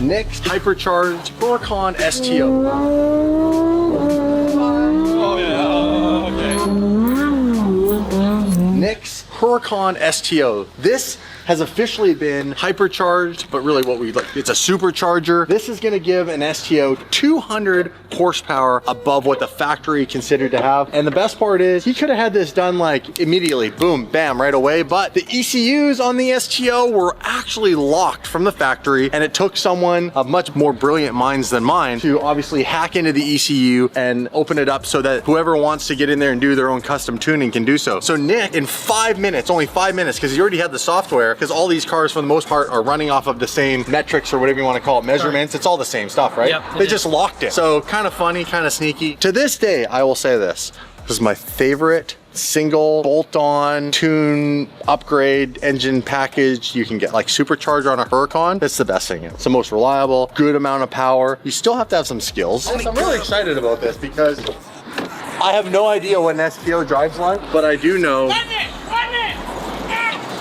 Nik's Hypercharged Huracan STO. Oh yeah, okay. Nik's Huracan STO. This has officially been hypercharged, but really what we like, it's a supercharger. This is gonna give an STO 200 horsepower above what the factory considered to have. And the best part is, he could have had this done like immediately, boom, bam, right away, but the ECUs on the STO were actually locked from the factory, and it took someone of much more brilliant minds than mine to obviously hack into the ECU and open it up so that whoever wants to get in there and do their own custom tuning can do so. So Nik, in 5 minutes, only 5 minutes, because he already had the software, because all these cars for the most part are running off of the same metrics or whatever you want to call it, measurements. It's all the same stuff, right? Yep, they just locked it. So kind of funny, kind of sneaky. To this day, I will say this. This is my favorite single bolt-on tune upgrade engine package you can get. Like supercharger on a Huracan, that's the best thing. It's the most reliable, good amount of power. You still have to have some skills. I'm really excited about this because I have no idea what an STO drives like, but I do know.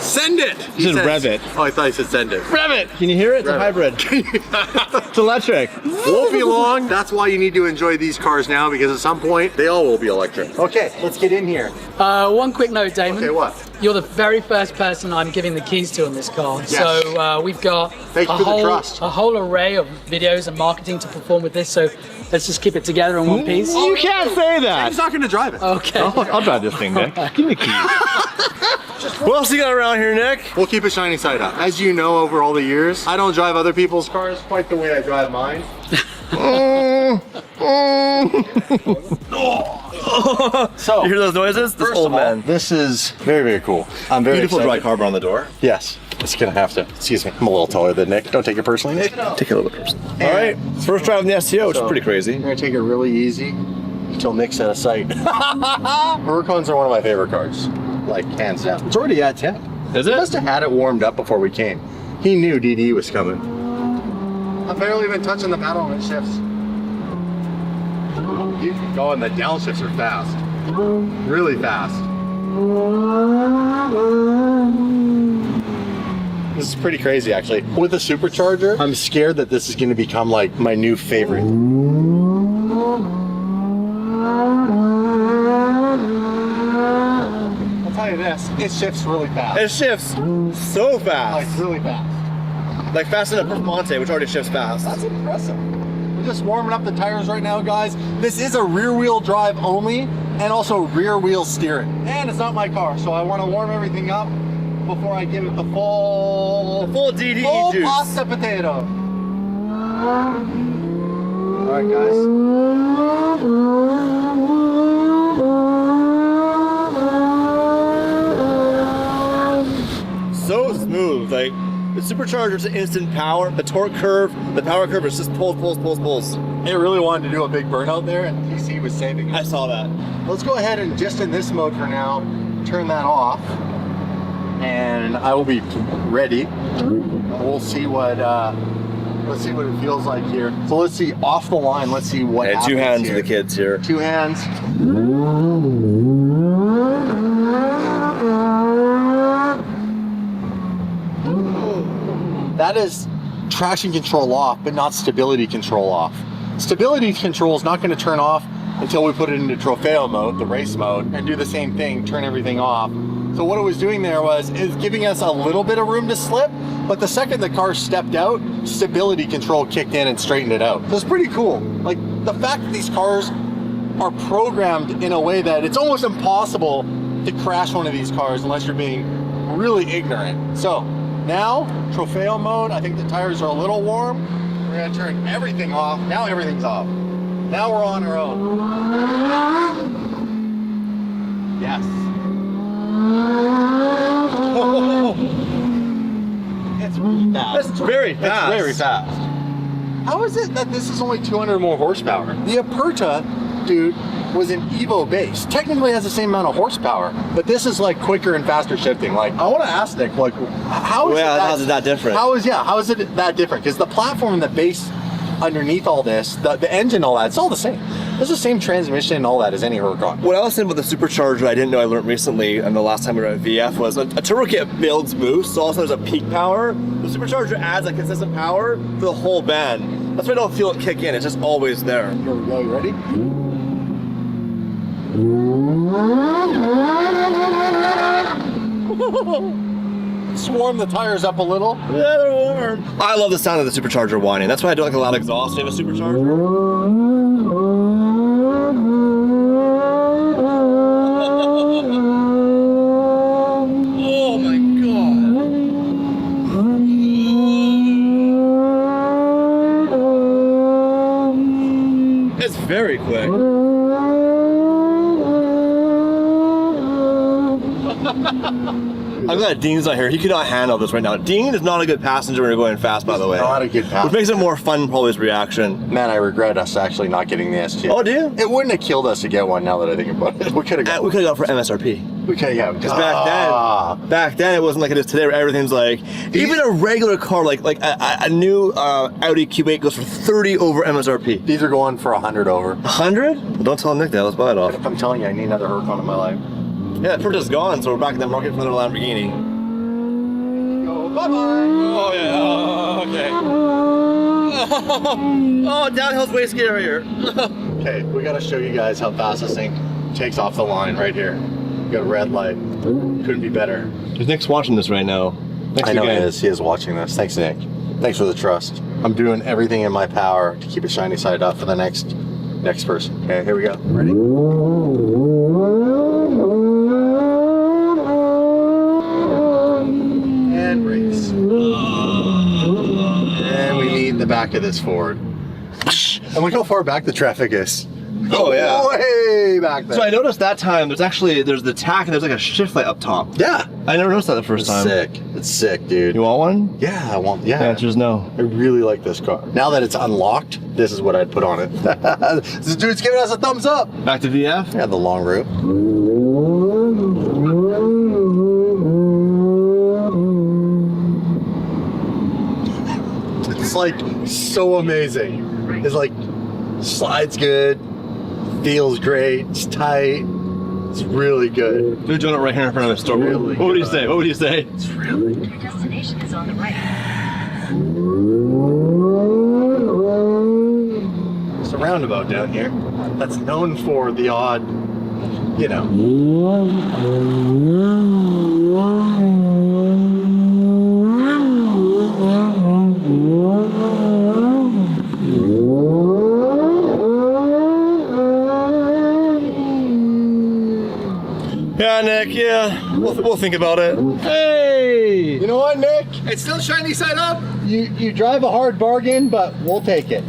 Send it! He said rev it. Oh, I thought he said send it. Rev it! Can you hear it? It's a hybrid. It's electric. Won't be long. That's why you need to enjoy these cars now, because at some point, they all will be electric. Okay, let's get in here. One quick note, Damon. Okay, what? You're the very first person I'm giving the keys to on this car. Yes. So we've got Thank you for the trust. a whole array of videos and marketing to perform with this. So let's just keep it together in one piece. You can't say that. He's not going to drive it. Okay. I'll drive this thing, Nick. Give me the keys. What else you got around here, Nick? We'll keep it shiny side up. As you know, over all the years, I don't drive other people's cars quite the way I drive mine. So, You hear those noises? This first old of all, man. this is very, very cool. I'm very Beautiful dry excited. carbon on the door. Yes, it's gonna have to. Excuse me, I'm a little taller than Nik. Don't take it personally, Nik. Take it a little bit personal. All right, first drive in the STO, which is pretty I'm crazy. gonna take it really easy until Nik's out of sight. Huracans are one of my favorite cars, like hands down. It's already at 10. Is He it? must have had it warmed up before we came. He knew DD was coming. I've barely been touching the pedal and it shifts. You can go and the downshifts are fast. Really fast. This is pretty crazy actually. With a supercharger, I'm scared that this is going to become like my new favorite. I'll tell you this, it shifts really fast. It shifts so Like fast. really fast. Like fast enough for Monte, which already shifts fast. That's impressive. We're just warming up the tires right now, guys. This is a rear wheel drive only, and also rear wheel steering. And it's not my car, so I want to warm everything up before I give it the full DD full juice. pasta potato. All right, guys. So smooth. Like the supercharger's instant power. The torque curve, the power curve is just pulls. It really wanted to do a big burnout there, and PC was saving it. I saw that. Let's go ahead and just in this mode for now, turn that off, and I will be ready. We'll see what let's see what it feels like here. So let's see off the line. Let's see what happens Two hands here. for the kids here. Two hands. That is traction control off, but not stability control off. Stability control is not going to turn off until we put it into Trofeo mode, the race mode, and do the same thing, turn everything off. So what it was doing there is giving us a little bit of room to slip, but the second the car stepped out, stability control kicked in and straightened it out. So it's pretty cool. Like the fact that these cars are programmed in a way that it's almost impossible to crash one of these cars unless you're being really ignorant. So now, Trofeo mode, I think the tires are a little warm. We're gonna turn everything off. Now everything's off. Now we're on our own. Yes. It's really fast. That's very fast. It's very fast. How is it that this is only 200 more horsepower? The Aperta, dude, was an Evo base. Technically has the same amount of horsepower, but this is like quicker and faster shifting. Like, I want to ask Nik, like, how is How's it that different? How is it that different? Because the platform and the base underneath all this, the engine, all that, it's all the same. It's the same transmission and all that as any Huracan. What I was saying about the supercharger I didn't know I learned recently, and the last time we were at VF, was a turbo kit builds boost, so also there's a peak power. The supercharger adds a consistent power to the whole band. That's why I don't feel it kick in, it's just always there. Here we go, you ready? Swarm the tires up a little. Yeah, they're warm. I love the sound of the supercharger whining. That's why I don't like a lot of exhaust in a supercharger. Oh my god. It's very quick. I'm glad Dean's not here. He could not handle this right now. Dean is not a good passenger when you're going fast, by the way. Not a good passenger. Which makes it more fun, probably, his reaction. Man, I regret us actually not getting the STO. Oh, do you? It wouldn't have killed us to get one now that I think about it. We could have got We could have got for MSRP. We could have Because back then it wasn't like it is today where everything's like, even a regular car, like a new Audi Q8 goes for 30 over MSRP. These are going for 100 over. 100? Well, don't tell Nick that, let's buy it off. I'm telling you, I need another Huracan in my life. Yeah, the purchase is gone, so we're back in the market for another Lamborghini. Bye-bye. Oh, yeah, okay. Oh, downhill's way scarier. Okay, we gotta show you guys how fast this thing takes off the line right here. We got a red light. Couldn't be better. Nick's watching this right now. Thanks I know again. he is watching this. Thanks, Nick. Thanks for the trust. I'm doing everything in my power to keep it shiny side up for the next person. Okay, here we go. Ready? And race. And we need the back of this Ford. And look how far back the traffic is. Oh, yeah. Way back there. So I noticed that time, there's the tack and there's like a shift light up top. Yeah. I never noticed that the first time. Sick. It's sick, dude. You want one? Yeah, I want, yeah. The answer is no. I really like this car. Now that it's unlocked, this is what I'd put on it. This dude's giving us a thumbs up. Back to VF? Yeah, the long route. It's like so amazing. It's like slides good, feels great, it's tight. It's really good. Dude, doing it right here in front of the store. Really what would you say? What would you say? It's really good. Your destination is on the right. It's a roundabout down here that's known for the odd, you know. Yeah, Nick, yeah. We'll think about it. Hey! You know what, Nick? It's still shiny side up. You drive a hard bargain, but we'll take it.